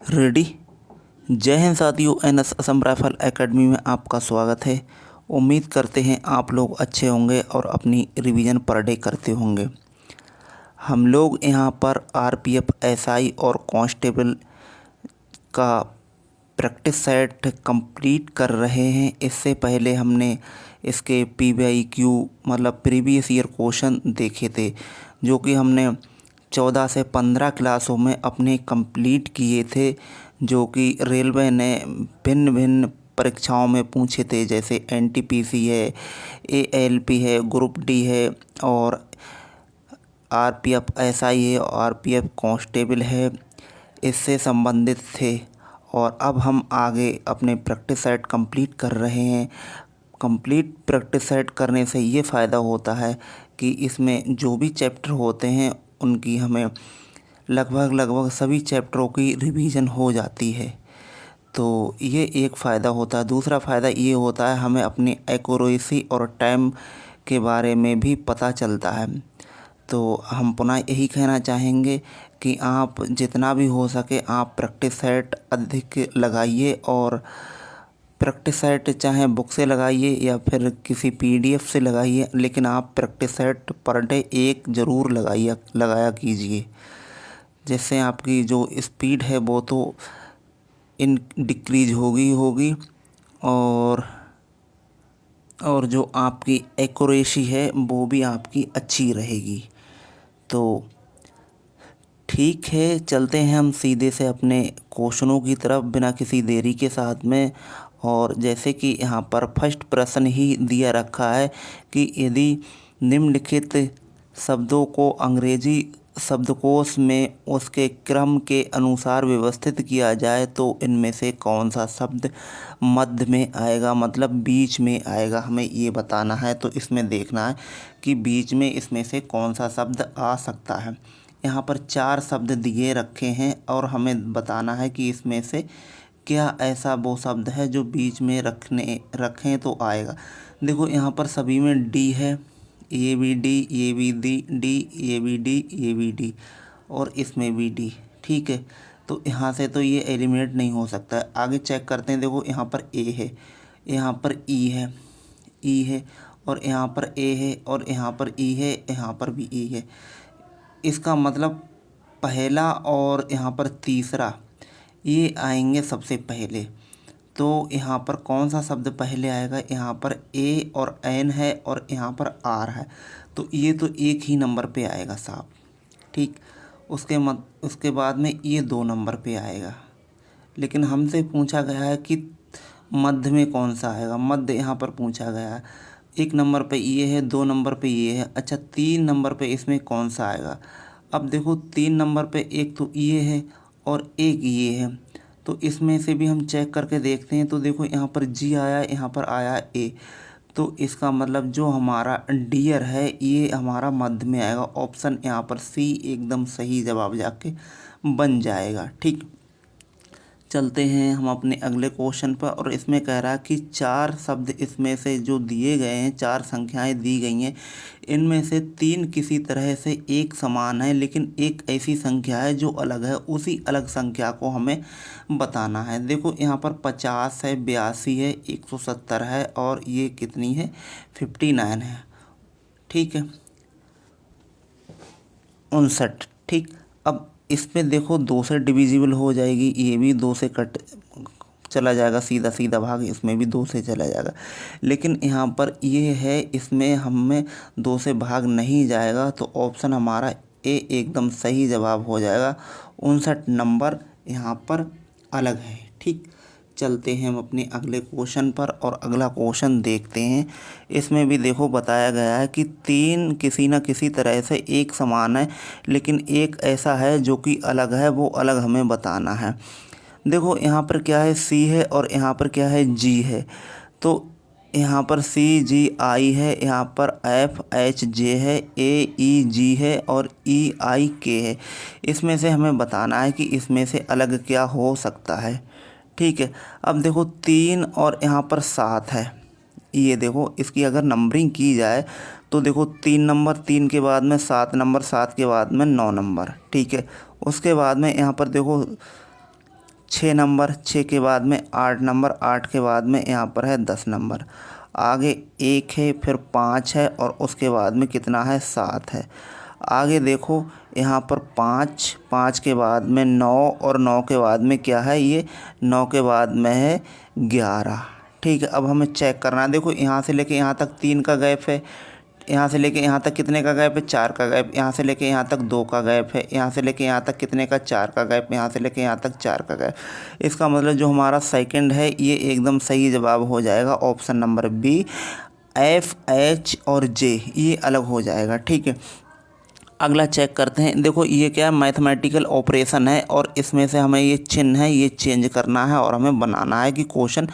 Ready. जय हिंद साथियों, NS Assam rifle academy में आपका स्वागत है। उम्मीद करते हैं आप लोग अच्छे होंगे और अपनी रिवीजन पर डे करते होंगे। हम लोग यहाँ पर आरपीएफ, एसआई और कांस्टेबल का प्रैक्टिस सेट कंप्लीट कर रहे हैं। इससे पहले हमने इसके पीवाईक्यू मतलब प्रीवियस ईयर क्वेश्चन देखे थे, जो कि हमने 14 से 15 क्लासों में अपने कंप्लीट किए थे, जो कि रेलवे ने भिन्न भिन्न परीक्षाओं में पूछे थे, जैसे एनटीपीसी है, एएलपी है, ग्रुप डी है और आरपीएफ एसआई है, आरपीएफ कांस्टेबल है, इससे संबंधित थे। और अब हम आगे अपने प्रैक्टिस सेट कंप्लीट कर रहे हैं। कंप्लीट प्रैक्टिस सेट करने से ये फ़ायदा होता है कि इसमें जो भी चैप्टर होते हैं उनकी हमें लगभग सभी चैप्टरों की रिवीजन हो जाती है। तो ये एक फ़ायदा होता है। दूसरा फ़ायदा ये होता है, हमें अपनी एक्यूरेसी और टाइम के बारे में भी पता चलता है। तो हम पुनः यही कहना चाहेंगे कि आप जितना भी हो सके आप प्रैक्टिस सेट अधिक लगाइए, और प्रैक्टिस सेट चाहे बुक से लगाइए या फिर किसी पीडीएफ से लगाइए, लेकिन आप प्रैक्टिस सेट पर डे एक ज़रूर लगाया कीजिए। जिससे आपकी जो स्पीड है वो तो इन डिक्रीज होगी और जो आपकी एक्यूरेसी है वो भी आपकी अच्छी रहेगी। तो ठीक है, चलते हैं हम सीधे से अपने क्वेश्चनों की तरफ बिना किसी देरी के साथ में। और जैसे कि यहाँ पर फर्स्ट प्रश्न ही दिया रखा है कि यदि निम्नलिखित शब्दों को अंग्रेजी शब्दकोश में उसके क्रम के अनुसार व्यवस्थित किया जाए तो इनमें से कौन सा शब्द मध्य में आएगा, मतलब बीच में आएगा, हमें ये बताना है। तो इसमें देखना है कि बीच में इसमें से कौन सा शब्द आ सकता है। यहाँ पर 4 शब्द दिए रखे हैं और हमें बताना है कि इसमें से क्या ऐसा वो शब्द है जो बीच में रखें तो आएगा। देखो यहाँ पर सभी में डी है, ये भी डी, ये भी डी, ये भी डी, ये भी डी और इसमें भी डी। ठीक है, तो यहाँ से तो ये एलिमिनेट नहीं हो सकता है। आगे चेक करते हैं। देखो यहाँ पर ए है, यहाँ पर ई है, ई है और यहाँ पर ए है और यहाँ पर ई है, यहाँ पर भी ई है। इसका मतलब पहला और यहाँ पर तीसरा ये आएंगे सबसे पहले। तो यहाँ पर कौन सा शब्द पहले आएगा? यहाँ पर ए और एन है और यहाँ पर आर है, तो ये तो एक ही नंबर पे आएगा साहब। ठीक, उसके बाद में ये 2 नंबर पे आएगा। लेकिन हमसे पूछा गया है कि मध्य में कौन सा आएगा। मध्य यहाँ पर पूछा गया है। 1 नंबर पे ये है, 2 नंबर पे ये है। अच्छा, 3 नंबर पे इसमें कौन सा आएगा? अब देखो 3 नंबर पे एक तो ये है और एक ये है, तो इसमें से भी हम चेक करके देखते हैं। तो देखो यहाँ पर जी आया, यहाँ पर आया ए, तो इसका मतलब जो हमारा डियर है ये हमारा मध्य में आएगा। ऑप्शन यहाँ पर सी एकदम सही जवाब जाके बन जाएगा। ठीक, चलते हैं हम अपने अगले क्वेश्चन पर। और इसमें कह रहा है कि 4 शब्द इसमें से जो दिए गए हैं, 4 संख्याएं दी गई हैं, इनमें से 3 किसी तरह से एक समान है, लेकिन एक ऐसी संख्या है जो अलग है। उसी अलग संख्या को हमें बताना है। देखो यहाँ पर 50 है, 82 है, 170 है और ये कितनी है? 59 है। ठीक है, 59। ठीक, अब इसमें देखो 2 से डिविजिबल हो जाएगी, ये भी 2 से कट चला जाएगा, सीधा सीधा भाग इसमें भी 2 से चला जाएगा। लेकिन यहाँ पर ये है, इसमें हमें 2 से भाग नहीं जाएगा, तो ऑप्शन हमारा ए एकदम सही जवाब हो जाएगा। 59 नंबर यहाँ पर अलग है। ठीक, चलते हैं हम अपने अगले क्वेश्चन पर और अगला क्वेश्चन देखते हैं। इसमें भी देखो बताया गया है कि 3 किसी न किसी तरह से एक समान है, लेकिन एक ऐसा है जो कि अलग है, वो अलग हमें बताना है। देखो यहाँ पर क्या है? सी है और यहाँ पर क्या है? जी है। तो यहाँ पर सी जी आई है, यहाँ पर एफ एच जे है, ए ई जी है और ई आई के है। इसमें से हमें बताना है कि इसमें से अलग क्या हो सकता है। ठीक है, अब देखो 3 और यहाँ पर 7 है। ये देखो इसकी अगर नंबरिंग की जाए तो देखो 3 नंबर, 3 के बाद में 7 नंबर, 7 के बाद में 9 नंबर। ठीक है, उसके बाद में यहाँ पर देखो 6 नंबर, 6 के बाद में 8 नंबर, 8 के बाद में यहाँ पर है 10 नंबर, आगे 1 है, फिर 5 है और उसके बाद में कितना है 7 है। आगे देखो यहाँ पर 5, 5 के बाद में 9 और 9 के बाद में क्या है, ये 9 के बाद में है 11। ठीक है, अब हमें चेक करना है। देखो यहाँ से लेके यहाँ तक 3 का गैप है, यहाँ से लेके यहाँ तक कितने का गैप है, 4 का गैप, यहाँ से लेके यहाँ तक 2 का गैप है, यहाँ से लेके यहाँ तक कितने का 4 का गैप, यहाँ से लेके यहाँ तक 4 का गैप। इसका मतलब जो हमारा सेकंड है ये एकदम सही जवाब हो जाएगा option number B. F, H और जे ये अलग हो जाएगा। ठीक है, अगला चेक करते हैं। देखो ये क्या है, मैथमेटिकल ऑपरेशन है और इसमें से हमें ये चिन्ह है ये चेंज करना है और हमें बनाना है कि क्वेश्चन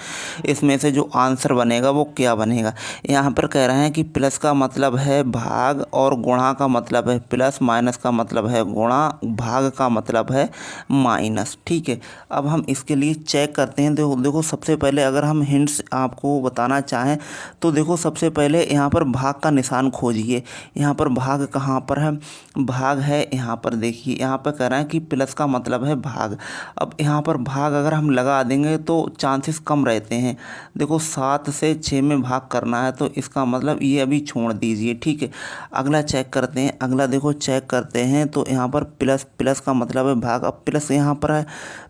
इसमें से जो आंसर बनेगा वो क्या बनेगा। यहाँ पर कह रहे हैं कि प्लस का मतलब है भाग और गुणा का मतलब है प्लस, माइनस का मतलब है गुणा, भाग का मतलब है माइनस। ठीक है, अब हम इसके लिए चेक करते हैं। देखो सबसे पहले अगर हम हिंट्स आपको बताना चाहें तो देखो सबसे पहले यहाँ पर भाग का निशान खोजिए। यहाँ पर भाग कहाँ पर है, भाग है यहाँ पर। देखिए यहाँ पर कह रहे हैं कि प्लस का मतलब है भाग। अब यहाँ पर भाग अगर हम लगा देंगे तो चांसेस कम रहते हैं। देखो 7 से 6 में भाग करना है तो इसका मतलब ये अभी छोड़ दीजिए। ठीक है, अगला चेक करते हैं। अगला देखो चेक करते हैं तो यहाँ पर प्लस, प्लस का मतलब है भाग। अब प्लस यहाँ पर है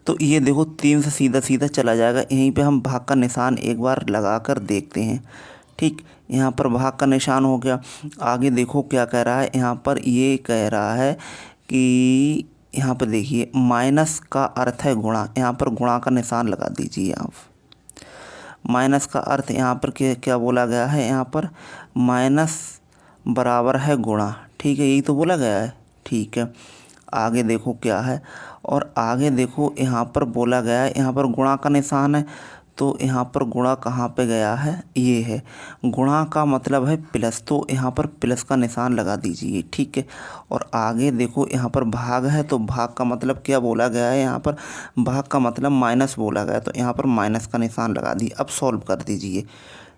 तो ये देखो 3 से सीधा सीधा चला जाएगा। यहीं पे हम भाग का निशान एक बार लगा कर देखते हैं। ठीक, यहाँ पर भाग का निशान हो गया। आगे देखो क्या कह रहा है, यहाँ पर ये कह रहा है कि यहाँ पर देखिए माइनस का अर्थ है गुणा, यहाँ पर गुणा का निशान लगा दीजिए आप। माइनस का अर्थ यहाँ पर क्या बोला गया है, यहाँ पर माइनस बराबर है गुणा। ठीक है, यही तो बोला गया है। ठीक है, आगे देखो क्या है, और आगे देखो यहाँ पर बोला गया है, यहाँ पर गुणा का निशान है तो यहाँ पर गुणा कहाँ पे गया है, ये है। गुणा का मतलब है प्लस, तो यहाँ पर प्लस का निशान लगा दीजिए। ठीक है, और आगे देखो यहाँ पर भाग है तो भाग का मतलब क्या बोला गया है, यहाँ पर भाग का मतलब माइनस बोला गया है तो यहाँ पर माइनस का निशान लगा दिए। अब सॉल्व कर दीजिए।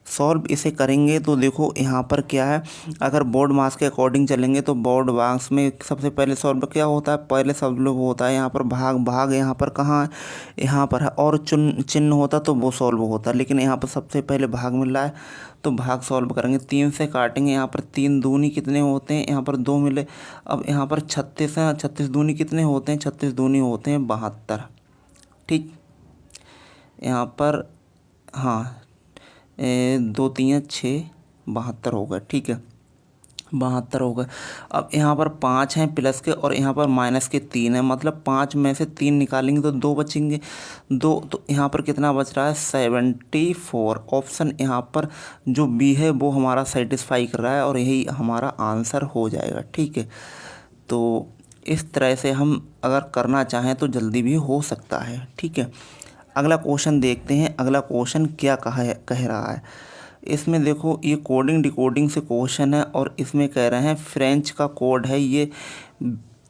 सॉल्व इसे करेंगे तो देखो यहाँ पर क्या है, अगर बोर्ड मास के अकॉर्डिंग चलेंगे तो बोर्ड मास में सबसे पहले सॉल्व क्या होता है, पहले सब लोग होता है यहाँ पर भाग, भाग यहाँ पर कहाँ है, यहाँ पर है, और चिन्ह होता तो वो सॉल्व होता, लेकिन यहाँ पर सबसे पहले भाग मिल रहा है तो भाग सॉल्व करेंगे। 3 से काटेंगे, यहाँ पर 3 दूनी कितने होते हैं, यहाँ पर 2 मिले। अब यहाँ पर 36 है, 36 दूनी कितने होते हैं, 36 दूनी होते हैं 72। ठीक, यहाँ पर हाँ 2 3 6 72 हो गए। ठीक है, 72 हो गए। अब यहाँ पर 5 हैं प्लस के और यहाँ पर माइनस के 3 है, मतलब 5 में से 3 निकालेंगे तो 2 बचेंगे, 2 तो यहाँ पर कितना बच रहा है 74। ऑप्शन यहाँ पर जो बी है वो हमारा सेटिस्फाई कर रहा है और यही हमारा आंसर हो जाएगा। ठीक है, तो इस तरह से हम अगर करना चाहें तो जल्दी भी हो सकता है। ठीक है, अगला क्वेश्चन देखते हैं। अगला क्वेश्चन क्या कह रहा है, इसमें देखो ये कोडिंग डिकोडिंग से क्वेश्चन है और इसमें कह रहे हैं फ्रेंच का कोड है ये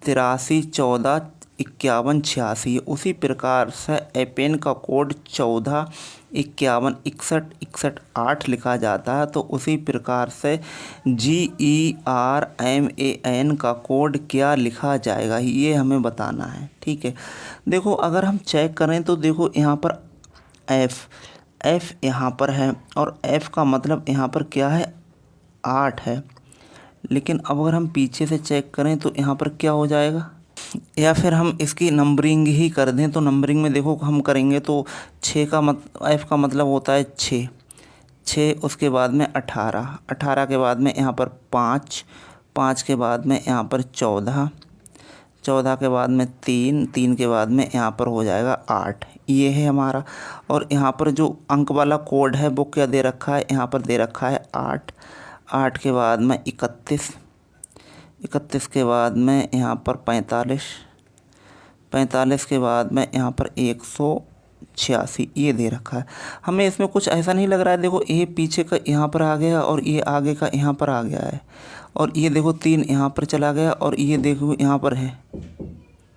83 14 51 86। उसी प्रकार से एपेन का कोड 14 51 61 61 8 लिखा जाता है, तो उसी प्रकार से GERMAN का कोड क्या लिखा जाएगा ये हमें बताना है। ठीक है, देखो अगर हम चेक करें तो देखो यहाँ पर एफ यहाँ पर है और एफ का मतलब यहाँ पर क्या है 8 है, लेकिन अब अगर हम पीछे से चेक करें तो यहाँ पर क्या हो जाएगा, या फिर हम इसकी नंबरिंग ही कर दें। तो नंबरिंग में देखो हम करेंगे तो 6 का एफ का मतलब होता है 6, उसके बाद में 18 के बाद में यहाँ पर 5 के बाद में यहाँ पर 14 के बाद में 3 के बाद में यहाँ पर हो जाएगा 8। ये है हमारा, और यहाँ पर जो अंक वाला कोड है वो क्या दे रखा है, यहाँ पर दे रखा है 8 के बाद में 31 के बाद में यहाँ पर 45 के बाद में यहाँ पर 186 ये दे रखा है। हमें इसमें कुछ ऐसा नहीं लग रहा है। देखो ये पीछे का यहाँ पर आ गया और ये आगे का यहाँ पर आ गया है, और ये देखो 3 यहाँ पर चला गया और ये देखो यहाँ पर है।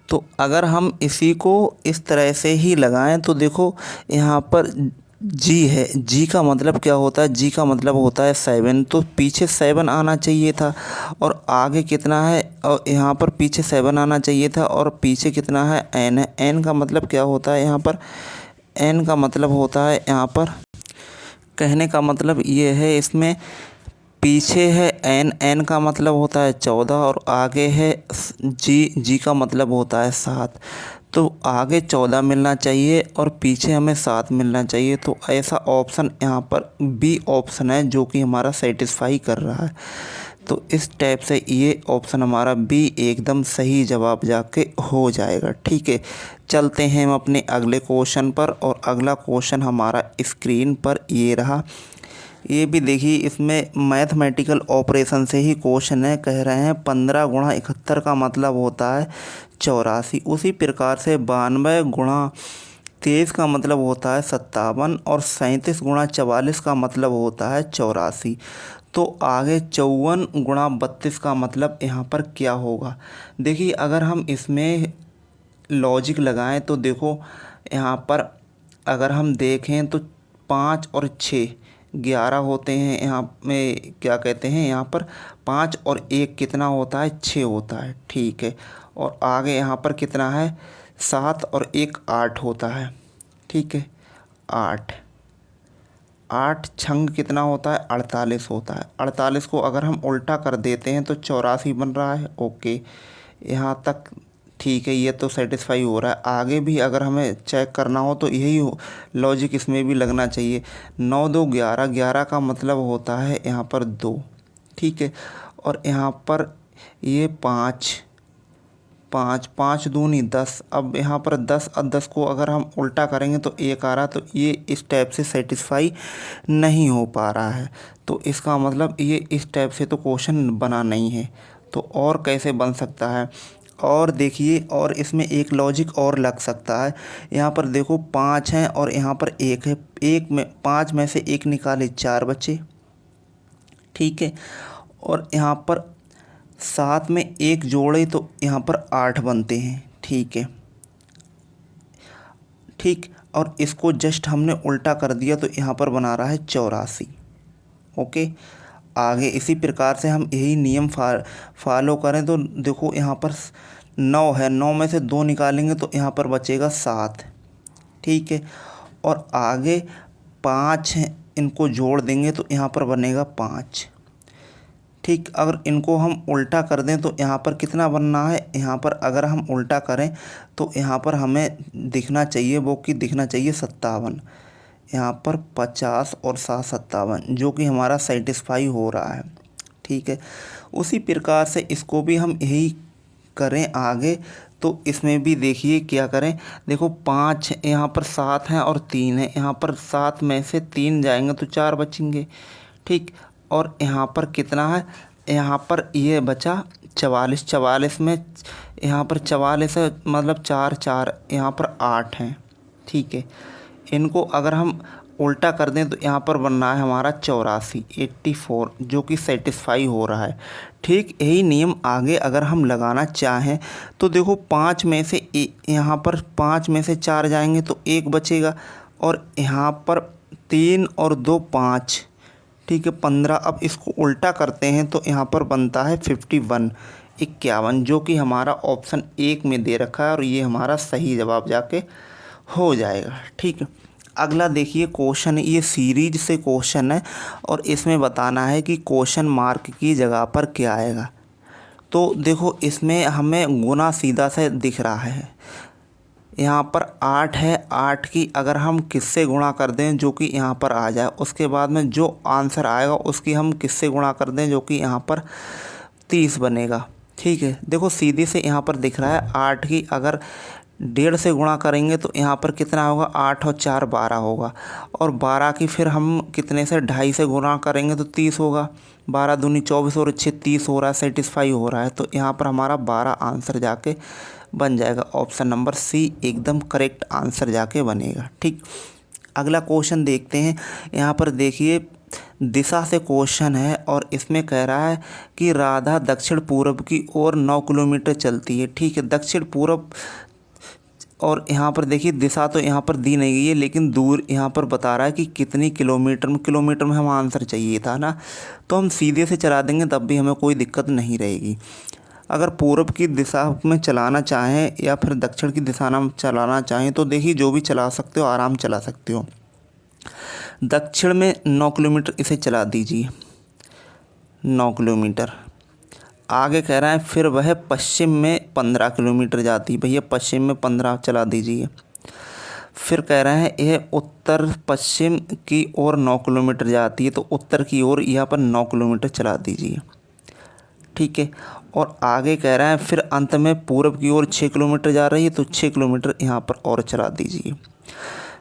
तो अगर हम इसी को इस तरह से ही लगाएं तो देखो यहाँ पर जी है। जी का मतलब क्या होता है? जी का मतलब होता है 7, तो पीछे 7 आना चाहिए था और आगे कितना है, और यहाँ पर पीछे 7 आना चाहिए था और पीछे कितना है, n है। n का मतलब क्या होता है यहाँ पर? n का मतलब होता है यहाँ पर, कहने का मतलब ये है, इसमें पीछे है n का मतलब होता है 14 और आगे है जी का मतलब होता है 7। तो आगे 14 मिलना चाहिए और पीछे हमें 7 मिलना चाहिए। तो ऐसा ऑप्शन यहाँ पर बी ऑप्शन है जो कि हमारा सेटिस्फाई कर रहा है। तो इस टाइप से ये ऑप्शन हमारा बी एकदम सही जवाब जाके हो जाएगा। ठीक है, चलते हैं हम अपने अगले क्वेश्चन पर, और अगला क्वेश्चन हमारा स्क्रीन पर ये रहा। ये भी देखिए, इसमें मैथमेटिकल ऑपरेशन से ही क्वेश्चन है। कह रहे हैं 15 गुणा 71 का मतलब होता है 84। उसी प्रकार से 92 गुणा 23 का मतलब होता है 57 और 37 गुणा 44 का मतलब होता है 84। तो आगे 54 गुणा 32 का मतलब यहाँ पर क्या होगा? देखिए, अगर हम इसमें लॉजिक लगाएं तो देखो, यहाँ पर अगर हम देखें तो 5 और 6 11 होते हैं। यहाँ में क्या कहते हैं, यहाँ पर 5 और 1 कितना होता है, 6 होता है। ठीक है, और आगे यहाँ पर कितना है, 7 और 1 8 होता है। ठीक है, 8 8 छंग कितना होता है, 48 होता है। 48 को अगर हम उल्टा कर देते हैं तो 84 बन रहा है। ओके, यहाँ तक ठीक है, ये तो सेटिस्फाई हो रहा है। आगे भी अगर हमें चेक करना हो तो यही लॉजिक इसमें भी लगना चाहिए। 9 2 11, 11 का मतलब होता है यहाँ पर 2। ठीक है, और यहाँ पर ये 5 5 5 दूनी 10। अब यहाँ पर 10 और 10 को अगर हम उल्टा करेंगे तो 1 आ रहा, तो ये इस टाइप से सेटिस्फाई नहीं हो पा रहा है। तो इसका मतलब ये इस टाइप से तो क्वेश्चन बना नहीं है। तो और कैसे बन सकता है? और देखिए, और इसमें एक लॉजिक और लग सकता है। यहाँ पर देखो 5 हैं और यहाँ पर 1 है। 5 में से 1 निकाले 4 बचे। ठीक है, और यहाँ पर 7 में 1 जोड़े तो यहाँ पर 8 बनते हैं। ठीक है, ठीक, और इसको जस्ट हमने उल्टा कर दिया तो यहाँ पर बना रहा है 84। ओके, आगे इसी प्रकार से हम यही नियम फॉलो करें तो देखो, यहाँ पर 9 है, 9 में से 2 निकालेंगे तो यहाँ पर बचेगा 7। ठीक है, और आगे 5 हैं, इनको जोड़ देंगे तो यहाँ पर बनेगा 5। ठीक, अगर इनको हम उल्टा कर दें तो यहाँ पर कितना बनना है, यहाँ पर अगर हम उल्टा करें तो यहाँ पर हमें दिखना चाहिए, वो कि दिखना चाहिए 57। यहाँ पर 50 और 7 57, जो कि हमारा सेटिस्फाई हो रहा है। ठीक है, उसी प्रकार से इसको भी हम यही करें आगे। तो इसमें भी देखिए क्या करें। देखो 5 यहाँ पर 7 हैं और 3 है। यहाँ पर 7 में से 3 जाएंगे तो 4 बचेंगे। ठीक, और यहाँ पर कितना है, यहाँ पर ये बचा 44। 44 में यहाँ पर 44 है, मतलब 4 4 यहाँ पर 8 हैं। ठीक है, इनको अगर हम उल्टा कर दें तो यहाँ पर बनना है हमारा 84 84, जो कि सेटिस्फाई हो रहा है। ठीक, यही नियम आगे अगर हम लगाना चाहें तो देखो, 5 में से यहाँ पर 5 में से 4 जाएंगे तो 1 बचेगा, और यहाँ पर 3 और 2 5। ठीक है, 15। अब इसको उल्टा करते हैं तो यहाँ पर बनता है 51 51, जो कि हमारा ऑप्शन 1 में दे रखा है, और ये हमारा सही जवाब जाके हो जाएगा। ठीक है, अगला देखिए क्वेश्चन, ये सीरीज से क्वेश्चन है और इसमें बताना है कि क्वेश्चन मार्क की जगह पर क्या आएगा। तो देखो, इसमें हमें गुना सीधा से दिख रहा है। यहाँ पर 8 है, 8 की अगर हम किससे गुणा कर दें जो कि यहाँ पर आ जाए, उसके बाद में जो आंसर आएगा उसकी हम किससे गुणा कर दें जो कि यहाँ पर 30 बनेगा। ठीक है, देखो सीधे से यहाँ पर दिख रहा है। 8 की अगर 1.5 से गुणा करेंगे तो यहाँ पर कितना होगा, 8 और 4 12 होगा, और 12 की फिर हम कितने से 2.5 से गुणा करेंगे तो 30 होगा। 12 दूनी 24 और 6 30 हो रहा है, सेटिस्फाई हो रहा है। तो यहाँ पर हमारा 12 आंसर जाके बन जाएगा। ऑप्शन नंबर सी एकदम करेक्ट आंसर जाके बनेगा। ठीक, अगला क्वेश्चन देखते हैं। यहाँ पर देखिए, दिशा से क्वेश्चन है और इसमें कह रहा है कि राधा दक्षिण पूर्व की ओर 9 किलोमीटर चलती है। ठीक है, दक्षिण पूर्व और यहाँ पर देखिए दिशा तो यहाँ पर दी नहीं गई है, लेकिन दूर यहाँ पर बता रहा है कि कितनी किलोमीटर में हमें आंसर चाहिए था ना। तो हम सीधे से चला देंगे तब भी हमें कोई दिक्कत नहीं रहेगी। अगर पूर्व की दिशा में चलाना चाहें या फिर दक्षिण की दिशा में चलाना चाहें तो देखिए जो भी चला सकते हो आराम चला सकते हो। दक्षिण में 9 किलोमीटर इसे चला दीजिए, 9 किलोमीटर। आगे कह रहा है फिर वह पश्चिम में 15 किलोमीटर जाती है, भैया पश्चिम में 15 चला दीजिए। फिर कह रहे हैं यह उत्तर पश्चिम की ओर 9 किलोमीटर जाती है, तो उत्तर की ओर यहाँ पर 9 किलोमीटर चला दीजिए, ठीक है। और आगे कह रहा है फिर अंत में पूर्व की ओर 6 किलोमीटर जा रही है, तो 6 किलोमीटर यहाँ पर और चला दीजिए।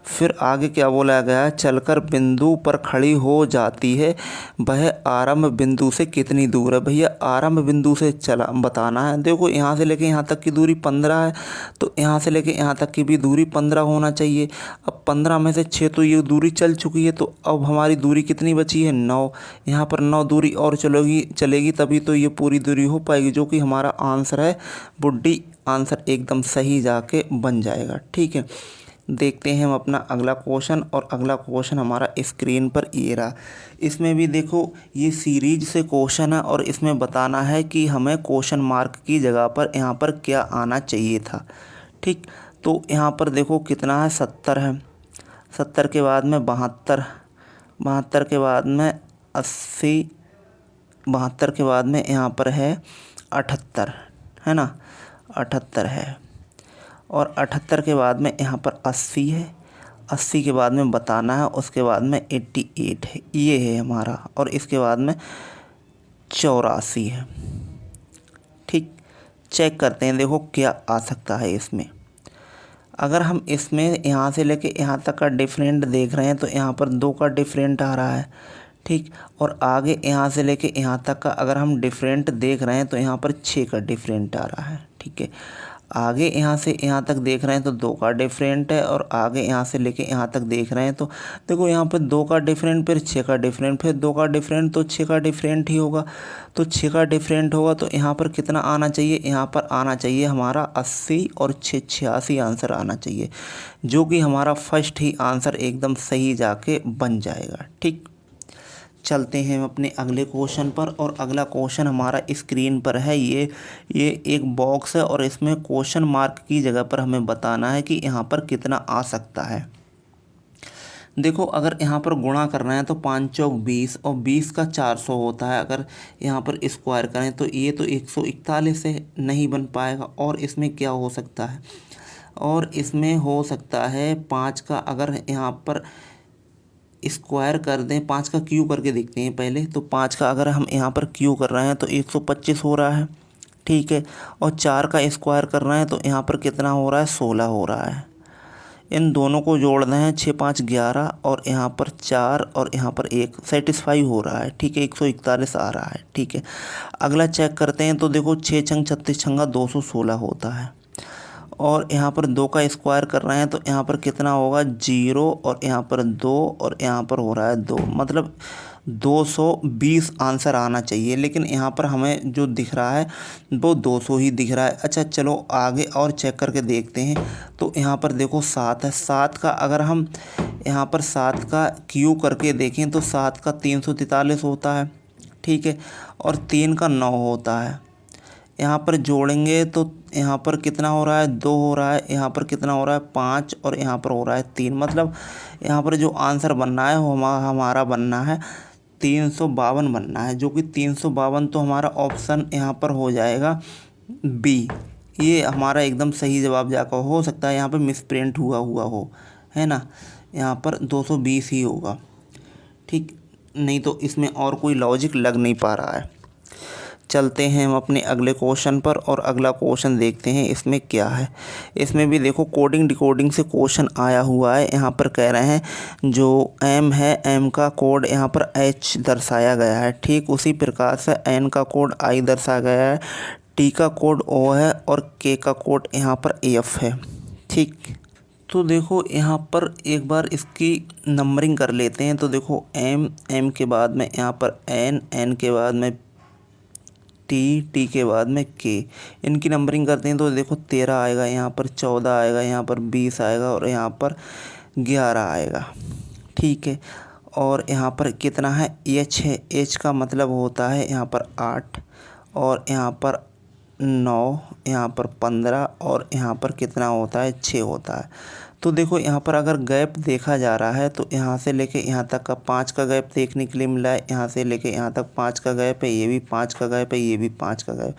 फिर आगे क्या बोला गया है, चलकर बिंदु पर खड़ी हो जाती है, वह आरंभ बिंदु से कितनी दूर है। भैया आरंभ बिंदु से चला बताना है। देखो यहाँ से लेके यहाँ तक की दूरी 15 है, तो यहाँ से लेके यहाँ तक की भी दूरी 15 होना चाहिए। अब 15 में से 6 तो ये दूरी चल चुकी है, तो अब हमारी दूरी कितनी बची है, 9। यहाँ पर 9 दूरी और चलेगी तभी तो ये पूरी दूरी हो पाएगी, जो कि हमारा आंसर है बुड्डी। आंसर एकदम सही जाके बन जाएगा, ठीक है। देखते हैं हम अपना अगला क्वेश्चन, और अगला क्वेश्चन हमारा स्क्रीन पर ये रहा। इसमें भी देखो ये सीरीज से क्वेश्चन है, और इसमें बताना है कि हमें क्वेश्चन मार्क की जगह पर यहाँ पर क्या आना चाहिए था, ठीक। तो यहाँ पर देखो कितना है, 70 है। 70 के बाद में 72, 72 के बाद में 80, 72 के बाद में यहाँ पर है 78, है ना, 78 है। और 78 के बाद में यहाँ पर 80 है। 80 के बाद में बताना है, उसके बाद में 88 है, ये है हमारा। और इसके बाद में 84 है, ठीक। चेक करते हैं देखो क्या आ सकता है इसमें। अगर हम इसमें यहाँ से लेके यहाँ तक का डिफरेंट देख रहे हैं तो यहाँ पर 2 का डिफरेंट आ रहा है, ठीक। और आगे यहाँ से लेके यहाँ तक का अगर हम डिफरेंट देख रहे हैं तो यहाँ पर 6 का डिफरेंट आ रहा है, ठीक है। आगे यहाँ से यहाँ तक देख रहे हैं तो 2 का डिफरेंट है, और आगे यहाँ से लेके यहाँ तक देख रहे हैं तो देखो यहाँ पर 2 का डिफरेंट, फिर 6 का डिफरेंट, फिर 2 का डिफरेंट, तो 6 का डिफरेंट ही होगा। तो 6 का डिफरेंट होगा तो यहाँ पर कितना आना चाहिए, यहाँ पर आना चाहिए हमारा 80 और 6 86 आंसर आना चाहिए, जो कि हमारा फर्स्ट ही आंसर एकदम सही जाके बन जाएगा, ठीक। चलते हैं हम अपने अगले क्वेश्चन पर, और अगला क्वेश्चन हमारा स्क्रीन पर है। ये एक बॉक्स है, और इसमें क्वेश्चन मार्क की जगह पर हमें बताना है कि यहाँ पर कितना आ सकता है। देखो अगर यहाँ पर गुणा करना है तो 5 चौक 20, और 20 का 400 होता है। अगर यहाँ पर स्क्वायर करें तो ये तो 141 से नहीं बन पाएगा। और इसमें क्या हो सकता है, और इसमें हो सकता है 5 का अगर यहाँ पर स्क्वायर कर दें, 5 का क्यू करके देखते हैं पहले। तो 5 का अगर हम यहाँ पर क्यू कर रहे हैं तो 125 हो रहा है, ठीक है। और 4 का स्क्वायर कर रहे हैं तो यहाँ पर कितना हो रहा है, 16 हो रहा है। इन दोनों को जोड़ रहे हैं, 6 5 11, और यहाँ पर 4 और यहाँ पर 1 सेटिस्फाई हो रहा है, ठीक है। 141 आ रहा है, ठीक है। अगला चेक करते हैं तो देखो 6 छंग 36 छंगा 216 होता है। और यहाँ पर 2 का स्क्वायर कर रहे हैं तो यहाँ पर कितना होगा, 0, और यहाँ पर 2, और यहाँ पर हो रहा है 2, मतलब 220 आंसर आना चाहिए। लेकिन यहाँ पर हमें जो दिख रहा है वो 200 ही दिख रहा है। अच्छा चलो आगे और चेक करके देखते हैं। तो यहाँ पर देखो 7 है। 7 का अगर हम यहाँ पर 7 का क्यू करके देखें तो 7 का 343 होता है, ठीक है। और 3 का 9 होता है। यहाँ पर जोड़ेंगे तो यहाँ पर कितना हो रहा है, 2 हो रहा है। यहाँ पर कितना हो रहा है, 5, और यहाँ पर हो रहा है 3। मतलब यहाँ पर जो आंसर बनना है वो हमारा बनना है 352 बनना है, जो कि 352 तो हमारा ऑप्शन यहाँ पर हो जाएगा बी। ये हमारा एकदम सही जवाब जाकर हो सकता है यहाँ पर मिसप्रिंट हुआ हो, है ना। यहाँ पर 220 ही होगा, ठीक। नहीं तो इसमें और कोई लॉजिक लग नहीं पा रहा है। चलते हैं हम अपने अगले क्वेश्चन पर, और अगला क्वेश्चन देखते हैं इसमें क्या है। इसमें भी देखो कोडिंग डिकोडिंग से क्वेश्चन आया हुआ है। यहाँ पर कह रहे हैं जो एम है, एम का कोड यहाँ पर एच दर्शाया गया है, ठीक। उसी प्रकार से एन का कोड आई दर्शाया गया है, टी का कोड ओ है, और के का कोड यहाँ पर एफ है, ठीक। तो देखो यहाँ पर एक बार इसकी नंबरिंग कर लेते हैं। तो देखो एम, एम के बाद में यहाँ पर एन, एन के बाद में टी के बाद में के, इनकी नंबरिंग करते हैं तो देखो 13 आएगा, यहाँ पर 14 आएगा, यहाँ पर 20 आएगा और यहाँ पर 11 आएगा। ठीक है, और यहाँ पर कितना है, एच है। एच का मतलब होता है यहाँ पर 8 और यहाँ पर 9, यहाँ पर 15 और यहाँ पर कितना होता है, 6 होता है। तो देखो यहाँ पर अगर गैप देखा जा रहा है तो यहाँ से लेके यहाँ तक का 5 का गैप देखने के लिए मिला है, यहाँ से लेके यहाँ तक 5 का गैप है, ये भी 5 का गैप है, ये भी 5 का गैप,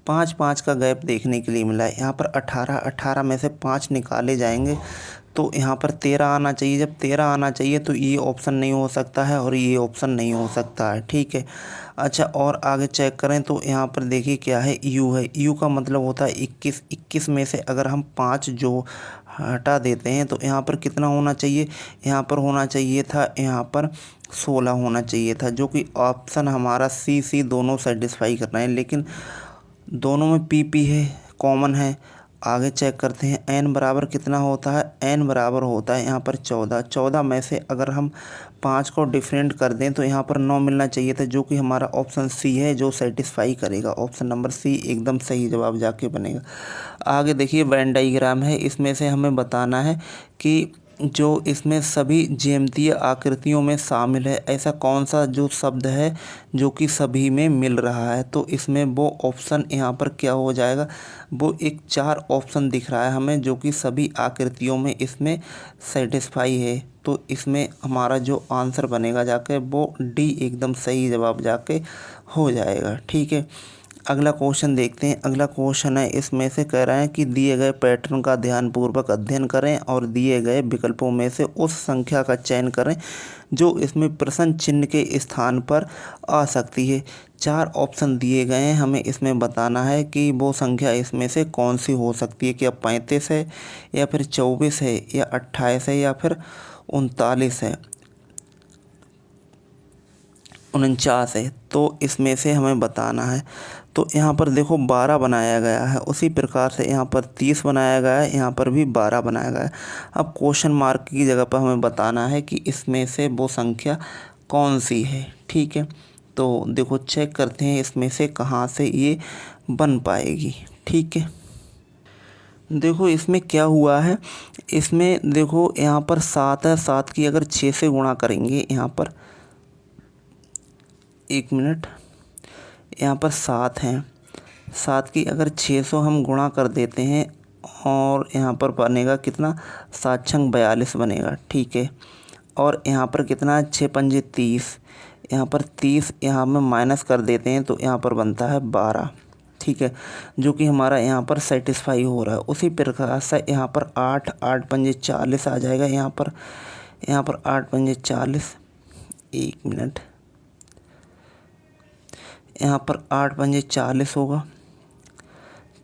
5 का गैप देखने के लिए मिला है। यहाँ पर 18 में से 5 निकाले जाएंगे तो यहाँ पर 13 आना चाहिए। जब 13 आना चाहिए तो ये ऑप्शन नहीं हो सकता है और ये ऑप्शन नहीं हो सकता है। ठीक है, अच्छा और आगे चेक करें तो यहाँ पर देखिए क्या है, यू है। यू का मतलब होता है 21। 21 में से अगर हम 5 जो हटा देते हैं तो यहाँ पर कितना होना चाहिए, यहाँ पर होना चाहिए था, यहाँ पर 16 होना चाहिए था, जो कि ऑप्शन हमारा सी दोनों सेटिस्फाई कर रहे हैं, लेकिन दोनों में पी है, कॉमन है। आगे चेक करते हैं एन बराबर कितना होता है, एन बराबर होता है यहाँ पर 14। 14 में से अगर हम 5 को डिफरेंट कर दें तो यहाँ पर 9 मिलना चाहिए था, जो कि हमारा ऑप्शन सी है जो सेटिस्फाई करेगा। ऑप्शन नंबर सी एकदम सही जवाब जाके बनेगा। आगे देखिए वेन डाइग्राम है, इसमें से हमें बताना है कि जो इसमें सभी ज्यामितीय आकृतियों में शामिल है, ऐसा कौन सा जो शब्द है जो कि सभी में मिल रहा है। तो इसमें वो ऑप्शन यहाँ पर क्या हो जाएगा, वो एक 4 ऑप्शन दिख रहा है हमें जो कि सभी आकृतियों में इसमें सेटिस्फाई है। तो इसमें हमारा जो आंसर बनेगा जाके वो डी एकदम सही जवाब जाके हो जाएगा। ठीक है, अगला क्वेश्चन देखते हैं। अगला क्वेश्चन है, इसमें से कह रहे हैं कि दिए गए पैटर्न का ध्यानपूर्वक अध्ययन करें और दिए गए विकल्पों में से उस संख्या का चयन करें जो इसमें प्रश्न चिन्ह के स्थान पर आ सकती है। 4 ऑप्शन दिए गए हैं, हमें इसमें बताना है कि वो संख्या इसमें से कौन सी हो सकती है। क्या 35 है या फिर 24 है या 28 है या फिर 39 है, 49 है। तो इसमें से हमें बताना है। तो यहाँ पर देखो 12 बनाया गया है, उसी प्रकार से यहाँ पर 30 बनाया गया है, यहाँ पर भी 12 बनाया गया है। अब क्वेश्चन मार्क की जगह पर हमें बताना है कि इसमें से वो संख्या कौन सी है। ठीक है, तो देखो चेक करते हैं इसमें से कहाँ से ये बन पाएगी। ठीक है, देखो इसमें क्या हुआ है, इसमें देखो यहाँ पर 7 है, 7 की अगर 6 से गुणा करेंगे, यहाँ पर 1 मिनट, यहाँ पर 7 हैं, 7 की अगर 600 हम गुणा कर देते हैं और यहाँ पर बनेगा कितना, 7 छंग 42 बनेगा। ठीक है, और यहाँ पर कितना है, 6 पंजे 30, यहाँ पर 30 यहाँ में माइनस कर देते हैं तो यहाँ पर बनता है 12। ठीक है, जो कि हमारा यहाँ पर सेटिस्फाई हो रहा है। उसी प्रकार से यहाँ पर 8 पंजे 40 आ जाएगा, यहाँ पर 8 पंजे 40, 1 मिनट, यहाँ पर 8 पंजे 40 होगा।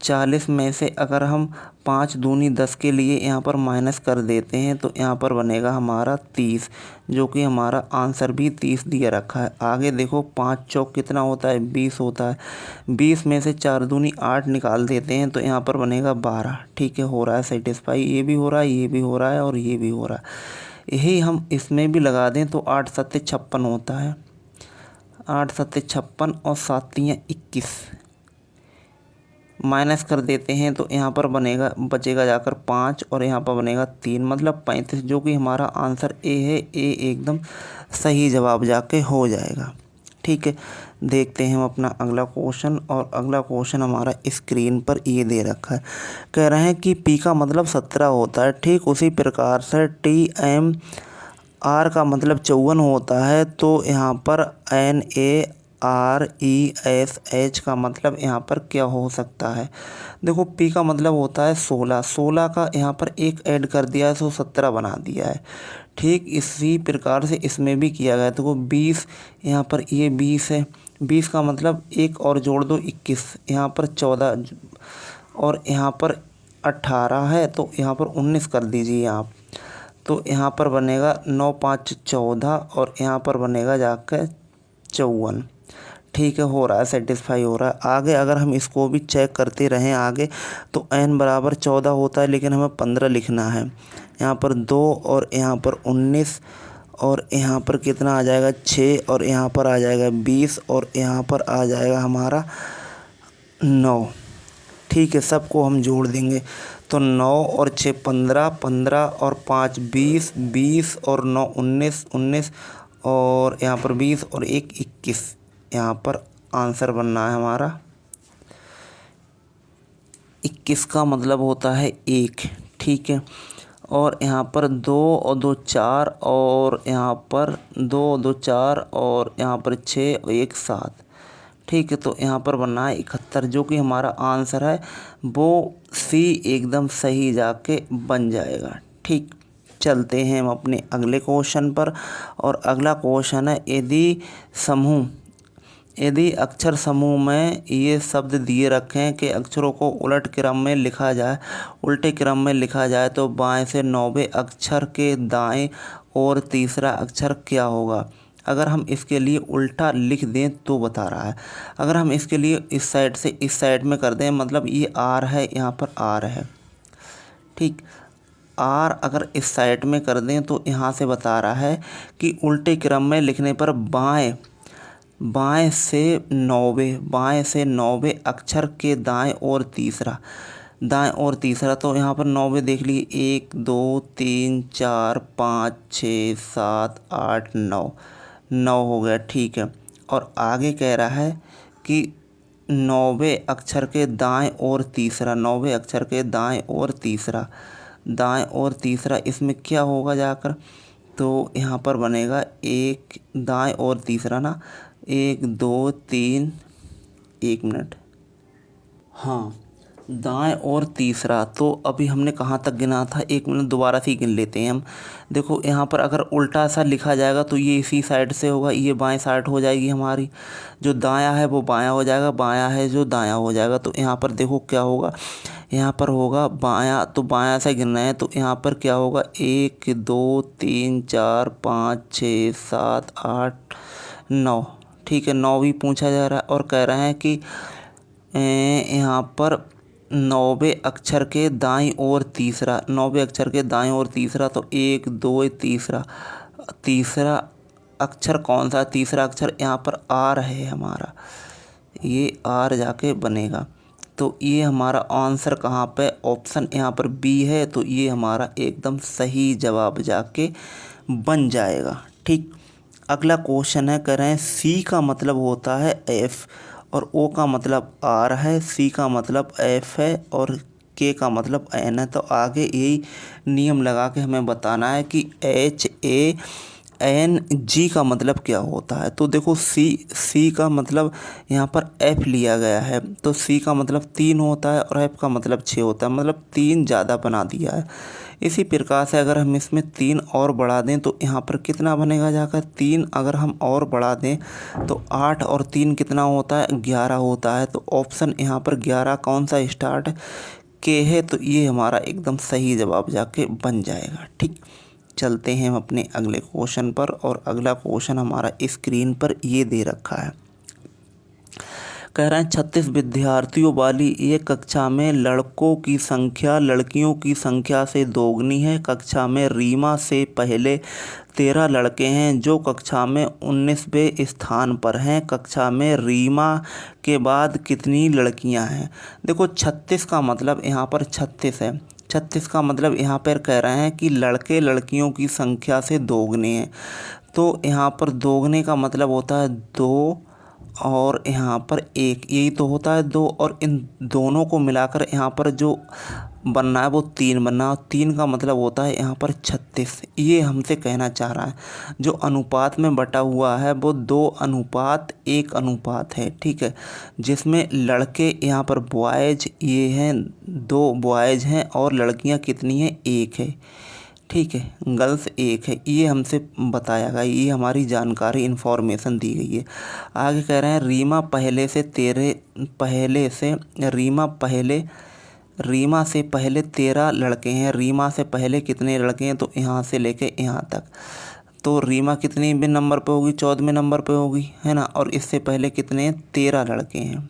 40 में से अगर हम 5 दूनी 10 के लिए यहाँ पर माइनस कर देते हैं तो यहाँ पर बनेगा हमारा 30, जो कि हमारा आंसर भी 30 दिया रखा है। आगे देखो 5 चौक कितना होता है, 20 होता है। 20 में से 4 दूनी 8 निकाल देते हैं तो यहाँ पर बनेगा 12। ठीक है, हो रहा है सेटिस्फाई, ये भी हो रहा है, ये भी हो रहा है और ये भी हो रहा है। यही हम इसमें भी लगा दें तो 8 सत्ते 56 होता है, 8 सत्ते 56 और 7 तियाँ 21, माइनस कर देते हैं तो यहाँ पर बनेगा, बचेगा जाकर 5 और यहाँ पर बनेगा 3, मतलब 35, जो कि हमारा आंसर ए है। ए एकदम सही जवाब जाके हो जाएगा। ठीक है, देखते हैं हम अपना अगला क्वेश्चन, और अगला क्वेश्चन हमारा स्क्रीन पर ये दे रखा है। कह रहे हैं कि पी का मतलब 17 होता है, ठीक उसी प्रकार से टी एम आर का मतलब 54 होता है। तो यहाँ पर NARESH का मतलब यहाँ पर क्या हो सकता है। देखो पी का मतलब होता है 16, 16 का यहाँ पर एक ऐड कर दिया है तो 17 बना दिया है। ठीक इसी प्रकार से इसमें भी किया गया। तो वो 20, यहाँ पर ये 20 है, 20 का मतलब एक और जोड़ दो 21, यहाँ पर 14 और यहाँ पर 18 है तो यहाँ पर 19 कर दीजिए आप। तो यहाँ पर बनेगा 9 5 14 और यहाँ पर बनेगा जाकर 54। ठीक है, हो रहा है, सेटिस्फाई हो रहा है। आगे अगर हम इसको भी चेक करते रहें आगे तो n बराबर 14 होता है, लेकिन हमें 15 लिखना है। यहाँ पर 2 और यहाँ पर 19 और यहाँ पर कितना आ जाएगा 6 और यहाँ पर आ जाएगा 20 और यहाँ पर आ जाएगा हमारा 9। ठीक है, सबको हम जोड़ देंगे तो 9 और 6 15, 15 और 5 20, 20 और 9 19, 19 और यहाँ पर 20 और 1 21। यहाँ पर आंसर बनना है हमारा 21 का मतलब होता है 1। ठीक है, और यहाँ पर 2 और 2 4 और यहाँ पर 2 और 2 4 और यहाँ पर 6 और 1 7। ठीक है, तो यहाँ पर बनना है 71, जो कि हमारा आंसर है वो सी एकदम सही जाके बन जाएगा। ठीक, चलते हैं हम अपने अगले क्वेश्चन पर। और अगला क्वेश्चन है, यदि अक्षर समूह में ये शब्द दिए रखें कि अक्षरों को उल्टे क्रम में लिखा जाए तो बाएं से 9वें अक्षर के दाएं और तीसरा अक्षर क्या होगा। अगर हम इसके लिए उल्टा लिख दें तो बता रहा है। अगर हम इसके लिए इस साइड से इस साइड में कर दें, मतलब ये आर है, यहाँ पर आर है। ठीक, आर अगर इस साइड में कर दें तो यहाँ से बता रहा है कि उल्टे क्रम में लिखने पर बाएं से 9वें अक्षर के दाएं और तीसरा। तो यहाँ पर 9वें देख लीजिए, 1 2 3 4 5 6 7 8 9 हो गया। ठीक है, और आगे कह रहा है कि 9वें अक्षर के दाएं और तीसरा इसमें क्या होगा जाकर। तो यहाँ पर बनेगा एक दाएं और तीसरा ना, 1 2 3, 1 मिनट, हाँ, दाएं और तीसरा। तो अभी हमने कहाँ तक गिना था, 1 मिनट दोबारा से ही गिन लेते हैं हम। देखो यहाँ पर अगर उल्टा सा लिखा जाएगा तो ये इसी साइड से होगा, ये बाएं साइड हो जाएगी हमारी, जो दायां है वो बायां हो जाएगा, बायां है जो दायां हो जाएगा। तो यहाँ पर देखो क्या होगा, यहाँ पर होगा बायां, तो बायां से गिनना है तो यहाँ पर क्या होगा, 1 2 3 4 5 6 7 8 9। ठीक है, 9 भी पूछा जा रहा है और कह रहे हैं कि यहाँ पर 9वें अक्षर के दाईं ओर तीसरा। तो 1 2 तीसरा अक्षर कौन सा, तीसरा अक्षर यहाँ पर आर है हमारा, ये आर जाके बनेगा। तो ये हमारा आंसर कहाँ पे, ऑप्शन यहाँ पर बी है। तो ये हमारा एकदम सही जवाब जाके बन जाएगा। ठीक, अगला क्वेश्चन है, कह रहे हैं सी का मतलब होता है एफ और ओ का मतलब आर है, सी का मतलब एफ है और के का मतलब एन है। तो आगे यही नियम लगा के हमें बताना है कि HANG का मतलब क्या होता है। तो देखो सी का मतलब यहाँ पर एफ लिया गया है, तो सी का मतलब 3 होता है और एफ का मतलब 6 होता है, मतलब 3 ज़्यादा बना दिया है। इसी प्रकार से अगर हम इसमें 3 और बढ़ा दें तो यहाँ पर कितना बनेगा जाकर, 3 अगर हम और बढ़ा दें तो 8 और 3 कितना होता है, 11 होता है। तो ऑप्शन यहाँ पर 11 कौन सा स्टार्ट के है, तो ये हमारा एकदम सही जवाब जाके बन जाएगा। ठीक, चलते हैं हम अपने अगले क्वेश्चन पर। और अगला क्वेश्चन हमारा स्क्रीन पर ये दे रखा है, कह रहे हैं 36 विद्यार्थियों वाली एक कक्षा में लड़कों की संख्या लड़कियों की संख्या से दोगुनी है। कक्षा में रीमा से पहले 13 लड़के हैं जो कक्षा में 19वें स्थान पर हैं। कक्षा में रीमा के बाद कितनी लड़कियां हैं। देखो 36 का मतलब यहाँ पर 36 है, 36 का मतलब यहाँ पर कह रहे हैं कि लड़के लड़कियों की संख्या से दोगुने हैं। तो यहाँ पर दोगुने का मतलब होता है 2 और यहाँ पर 1, यही तो होता है 2, और इन दोनों को मिलाकर यहाँ पर जो बनना है वो 3 बनना है। 3 का मतलब होता है यहाँ पर 36। ये हमसे कहना चाह रहा है जो अनुपात में बटा हुआ है वो 2:1 है। ठीक है, जिसमें लड़के यहाँ पर बॉयज़ ये हैं, 2 बॉयज़ हैं और लड़कियाँ कितनी हैं, 1 है। ठीक है, गर्ल्स 1 है। ये हमसे बताया गया, ये हमारी जानकारी इन्फॉर्मेशन दी गई है। आगे कह रहे हैं रीमा से पहले 13 लड़के हैं। रीमा से पहले कितने लड़के हैं, तो यहाँ से लेके यहाँ तक। तो रीमा कितने नंबर पे होगी, 14वें नंबर पे होगी, है ना। और इससे पहले कितने, 13 लड़के हैं।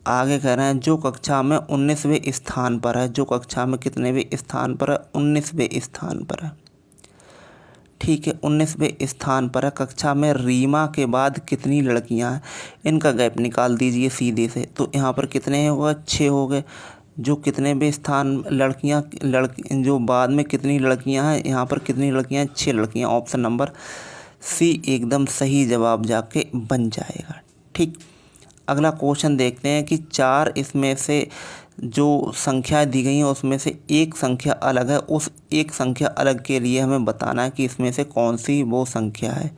आगे कह रहे हैं जो कक्षा में 19वें स्थान पर है, जो कक्षा में कितनेवें स्थान पर है, 19वें स्थान पर है। ठीक है, 19वें स्थान पर है। कक्षा में रीमा के बाद कितनी लड़कियां हैं, इनका गैप निकाल दीजिए सीधे से। तो यहाँ पर कितने होगा, 6 हो गए। जो कितनेवें स्थान लड़कियां जो बाद में कितनी लड़कियां हैं, यहाँ पर कितनी लड़कियां हैं, 6 लड़कियां। ऑप्शन नंबर सी एकदम सही जवाब जाके बन जाएगा। ठीक, अगला क्वेश्चन देखते हैं कि 4 इसमें से जो संख्या दी गई हैं उसमें से एक संख्या अलग है। उस एक संख्या अलग के लिए हमें बताना है कि इसमें से कौन सी वो संख्या है।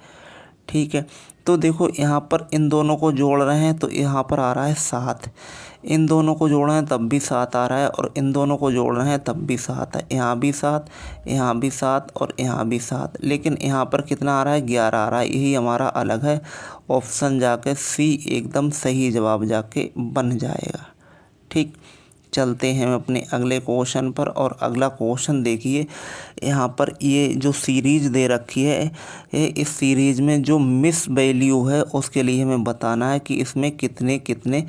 ठीक है, तो देखो यहाँ पर इन दोनों को जोड़ रहे हैं तो यहाँ पर आ रहा है 7। इन दोनों को जोड़ रहे हैं तब भी 7 आ रहा है, और इन दोनों को जोड़ रहे हैं तब भी 7 है। यहाँ भी 7, यहाँ भी 7 और यहाँ भी 7, लेकिन यहाँ पर कितना आ रहा है, 11 आ रहा है। यही हमारा अलग है। ऑप्शन जाके सी एकदम सही जवाब जाके बन जाएगा। ठीक, चलते हैं अपने अगले क्वेश्चन पर। और अगला क्वेश्चन देखिए, यहाँ पर ये जो सीरीज दे रखी है, इस सीरीज में जो मिस वैल्यू है उसके लिए हमें बताना है कि इसमें कितने कितने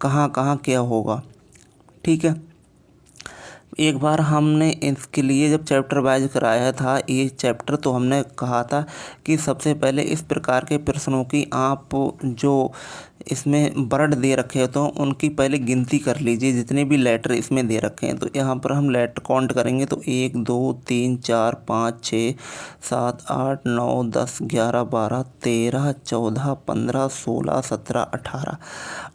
कहाँ कहाँ क्या होगा। ठीक है, एक बार हमने इसके लिए जब चैप्टर वाइज कराया था ये चैप्टर, तो हमने कहा था कि सबसे पहले इस प्रकार के प्रश्नों की आप जो इसमें वर्ड दे रखे हो तो उनकी पहले गिनती कर लीजिए, जितने भी लेटर इसमें दे रखे हैं। तो यहाँ पर हम लेटर काउंट करेंगे तो 1 2 3 4 5 6 7 8 9 10 11 12 13 14 15 16 17 18।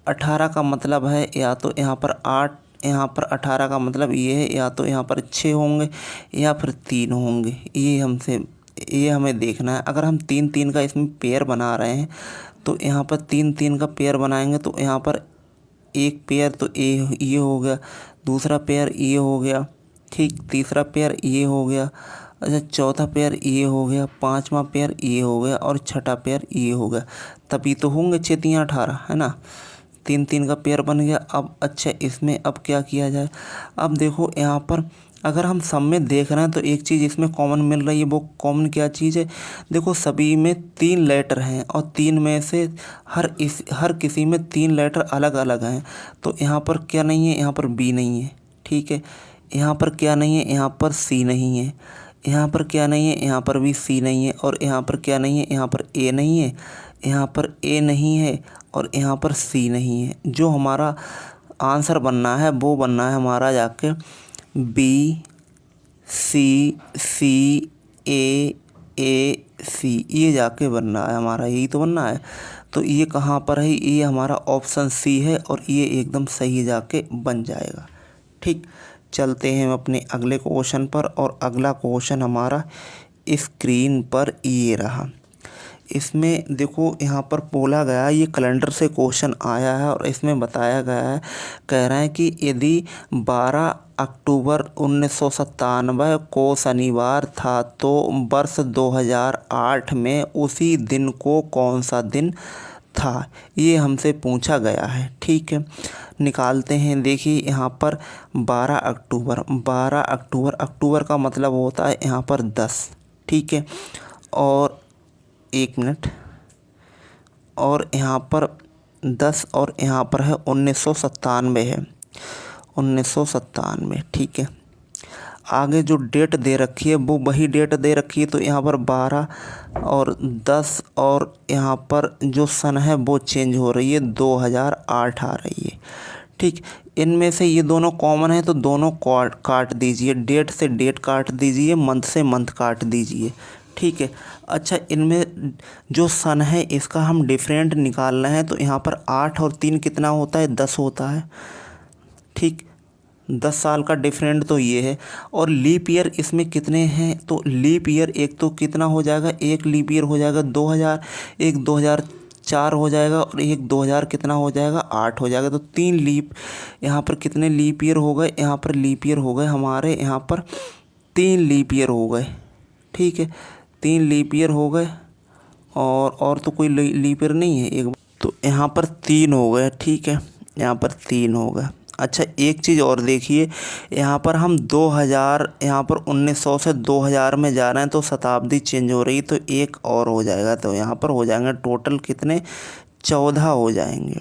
18 का मतलब है या तो यहाँ पर 8, यहाँ पर 18 का मतलब ये है या तो यहाँ पर 6 होंगे या फिर 3 होंगे। ये हमें देखना है। अगर हम 3 3 का इसमें पेयर बना रहे हैं तो यहाँ पर 3 3 का पेयर बनाएंगे तो यहाँ पर एक पेयर तो ये हो गया, दूसरा पेयर ये हो गया, ठीक, तीसरा पेयर ये हो गया, अच्छा चौथा पेयर ये हो गया, पांचवा पेयर ये हो गया और छठा पेयर ये हो गया। तभी तो होंगे 6 3 18, है ना। 3 3 का पेयर बन गया। अब अच्छा इसमें अब क्या किया जाए। अब देखो यहाँ पर अगर हम सब में देख रहे हैं तो एक चीज़ इसमें कॉमन मिल रही है। वो कॉमन क्या चीज़ है, देखो सभी में 3 लेटर हैं और 3 में से हर किसी में 3 लेटर अलग अलग हैं। तो यहाँ पर क्या नहीं है, यहाँ पर बी नहीं है। ठीक है, यहाँ पर क्या नहीं है, यहाँ पर सी नहीं है। यहाँ पर क्या नहीं है, यहाँ पर भी सी नहीं है। और यहाँ पर क्या नहीं है, यहाँ पर ए नहीं है, यहाँ पर ए नहीं है और यहाँ पर सी नहीं है। जो हमारा आंसर बनना है वो बनना है हमारा जाके बी सी सी ए सी, ये जाके बनना है हमारा, यही तो बनना है। तो ये कहाँ पर है, ये हमारा ऑप्शन सी है और ये एकदम सही जाके बन जाएगा। ठीक, चलते हैं अपने अगले क्वेश्चन पर। और अगला क्वेश्चन हमारा स्क्रीन पर ये रहा। इसमें देखो यहाँ पर बोला गया, ये कैलेंडर से क्वेश्चन आया है और इसमें बताया गया है, कह रहे हैं कि यदि 12 अक्टूबर 1997 को शनिवार था तो वर्ष 2008 में उसी दिन को कौन सा दिन था, ये हमसे पूछा गया है। ठीक है, निकालते हैं। देखिए यहाँ पर 12 अक्टूबर का मतलब होता है यहाँ पर 10। ठीक है, और 1 मिनट, और यहाँ पर 10 और यहाँ पर है 1997 है, 1997। ठीक है, आगे जो डेट दे रखी है वो वही डेट दे रखी है। तो यहाँ पर 12 और 10 और यहाँ पर जो सन है वो चेंज हो रही है, 2008 आ रही है। ठीक, इनमें से ये दोनों कॉमन है तो दोनों काट दीजिए, डेट से डेट काट दीजिए, मंथ से मंथ काट दीजिए। ठीक है, अच्छा इनमें जो सन है इसका हम डिफरेंट निकालना है। तो यहाँ पर 8 और 3 कितना होता है, 10 होता है। ठीक, 10 साल का डिफरेंट तो ये है। और लीप ईयर इसमें कितने हैं, तो लीप ईयर एक तो कितना हो जाएगा, एक लीप ईयर हो जाएगा 2000, एक 2004 हो जाएगा और एक 2000 कितना हो जाएगा, 8 हो जाएगा। तो 3 लीप, यहाँ पर कितने लीप ईयर हो गए, यहाँ पर लीप ईयर हो गए हमारे, यहाँ पर 3 लीप ईयर हो गए। ठीक है, 3 लीप ईयर हो गए और तो कोई लीप ईयर नहीं है एक, तो यहाँ पर 3 हो गए। ठीक है, यहाँ पर 3 हो गए। अच्छा एक चीज़ और देखिए, यहाँ पर हम 2000, यहाँ पर 1900 से 2000 में जा रहे हैं तो शताब्दी चेंज हो रही, तो एक और हो जाएगा। तो यहाँ पर हो जाएंगे टोटल कितने, 14 हो जाएंगे।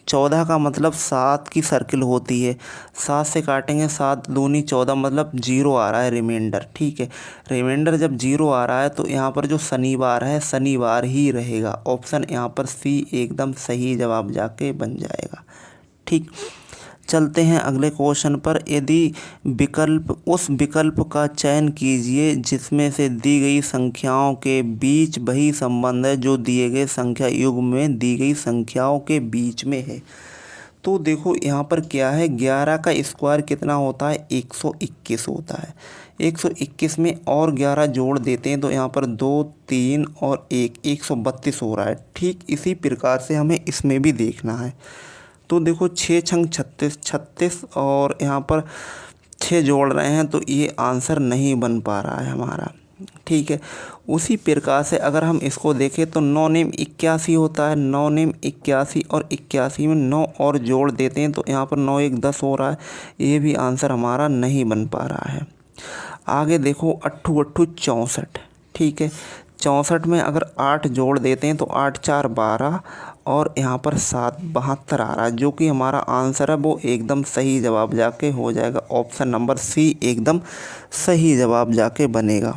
14 का मतलब 7 की सर्किल होती है, 7 से काटेंगे 7 दूनी 14 मतलब 0 आ रहा है रिमाइंडर। ठीक है, रिमाइंडर जब 0 आ रहा है तो यहाँ पर जो शनिवार है शनिवार ही रहेगा। ऑप्शन यहाँ पर सी एकदम सही जवाब जाके बन जाएगा। ठीक, चलते हैं अगले क्वेश्चन पर। यदि उस विकल्प का चयन कीजिए जिसमें से दी गई संख्याओं के बीच वही संबंध है जो दिए गए संख्या युग्म में दी गई संख्याओं के बीच में है। तो देखो यहाँ पर क्या है, 11 का स्क्वायर कितना होता है, 121 होता है। 121 में और 11 जोड़ देते हैं तो यहाँ पर 2 3 और 1 132 हो रहा है। ठीक इसी प्रकार से हमें इसमें भी देखना है। तो देखो 6 छंग 36 36 और यहाँ पर 6 जोड़ रहे हैं तो ये आंसर नहीं बन पा रहा है हमारा। ठीक है, उसी प्रकार से अगर हम इसको देखें तो 9 नेम 81 होता है। 9 नेम 81 और 81 में 9 और जोड़ देते हैं तो यहाँ पर 9 1 10 हो रहा है। ये भी आंसर हमारा नहीं बन पा रहा है। आगे देखो 8 8 64। ठीक है, 64 में अगर 8 जोड़ देते हैं तो 8 4 12 और यहाँ पर 7 72 आ रहा है, जो कि हमारा आंसर है वो एकदम सही जवाब जाके हो जाएगा। ऑप्शन नंबर सी एकदम सही जवाब जाके बनेगा।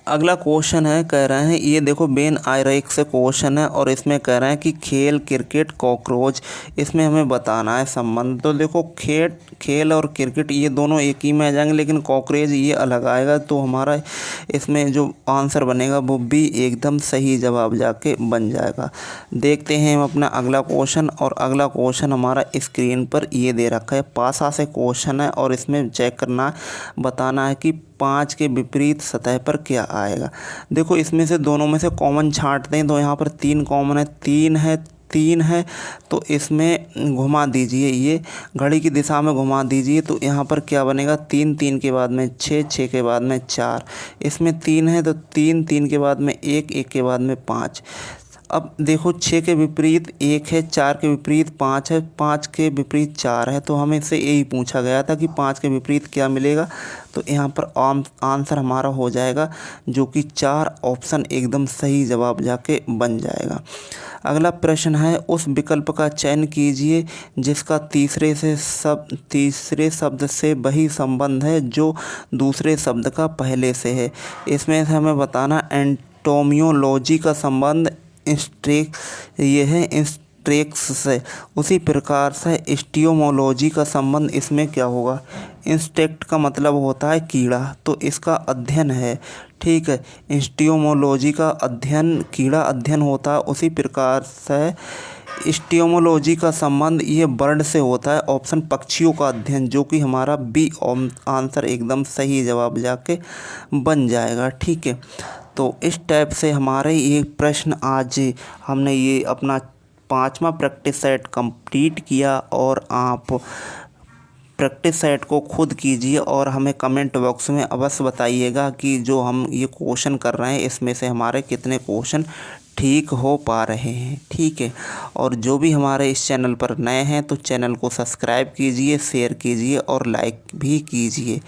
अगला क्वेश्चन है, कह रहे हैं ये देखो बेन आयरेक से क्वेश्चन है और इसमें कह रहे हैं कि खेल क्रिकेट कॉकरोच, इसमें हमें बताना है संबंध। तो देखो खेल और क्रिकेट ये दोनों एक ही में आ जाएंगे, लेकिन कॉकरोच ये अलग आएगा। तो हमारा इसमें जो आंसर बनेगा वो भी एकदम सही जवाब जाके बन जाएगा। देखते हैं हम अपना अगला क्वेश्चन, और अगला क्वेश्चन हमारा स्क्रीन पर ये दे रखा है। पासा से क्वेश्चन है और इसमें चेक करना बताना है कि 5 के विपरीत सतह पर क्या आएगा। देखो इसमें से दोनों में से कॉमन छांटते हैं तो यहाँ पर 3 कॉमन है, 3 है तो इसमें घुमा दीजिए, ये घड़ी की दिशा में घुमा दीजिए तो यहाँ पर क्या बनेगा, 3 3 के बाद में 6 6 के बाद में 4। इसमें 3 है तो 3 3 के बाद में 1 1 के बाद में 5। अब देखो 6 के विपरीत 1 है, 4 के विपरीत 5 है, 5 के विपरीत 4 है। तो हमें से यही पूछा गया था कि 5 के विपरीत क्या मिलेगा। तो यहाँ पर आंसर हमारा हो जाएगा जो कि 4। ऑप्शन एकदम सही जवाब जाके बन जाएगा। अगला प्रश्न है, उस विकल्प का चयन कीजिए जिसका तीसरे शब्द से वही संबंध है जो दूसरे शब्द का पहले से है। इसमें से हमें बताना एंटोमियोलॉजी का संबंध इंस्ट्रेक्स से, उसी प्रकार से एस्टियोमोलॉजी का संबंध इसमें क्या होगा। इंस्टेक्ट का मतलब होता है कीड़ा, तो इसका अध्ययन है। ठीक है, एस्टियोमोलॉजी का अध्ययन कीड़ा अध्ययन होता है। उसी प्रकार से एस्टियोमोलॉजी का संबंध ये बर्ड से होता है। ऑप्शन पक्षियों का अध्ययन, जो कि हमारा बी आंसर एकदम सही जवाब जाके बन जाएगा। ठीक है, तो इस टाइप से हमारे ये प्रश्न आज हमने ये अपना 5वां प्रैक्टिस सेट कंप्लीट किया। और आप प्रैक्टिस सेट को खुद कीजिए और हमें कमेंट बॉक्स में अवश्य बताइएगा कि जो हम ये क्वेश्चन कर रहे हैं इसमें से हमारे कितने क्वेश्चन ठीक हो पा रहे हैं। ठीक है, और जो भी हमारे इस चैनल पर नए हैं तो चैनल को सब्सक्राइब कीजिए, शेयर कीजिए और लाइक भी कीजिए।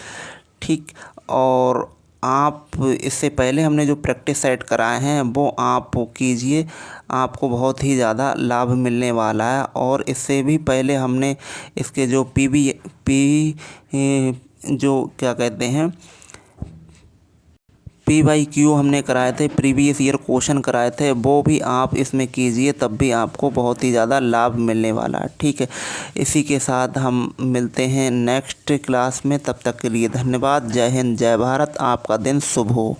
ठीक, और आप इससे पहले हमने जो प्रैक्टिस सेट कराए हैं वो आप कीजिए, आपको बहुत ही ज़्यादा लाभ मिलने वाला है। और इससे भी पहले हमने इसके जो जो क्या कहते हैं PYQ हमने कराए थे, प्रीवियस ईयर क्वेश्चन कराए थे, वो भी आप इसमें कीजिए, तब भी आपको बहुत ही ज़्यादा लाभ मिलने वाला है। ठीक है, इसी के साथ हम मिलते हैं नेक्स्ट क्लास में। तब तक के लिए धन्यवाद। जय हिंद, जय भारत। आपका दिन शुभ हो।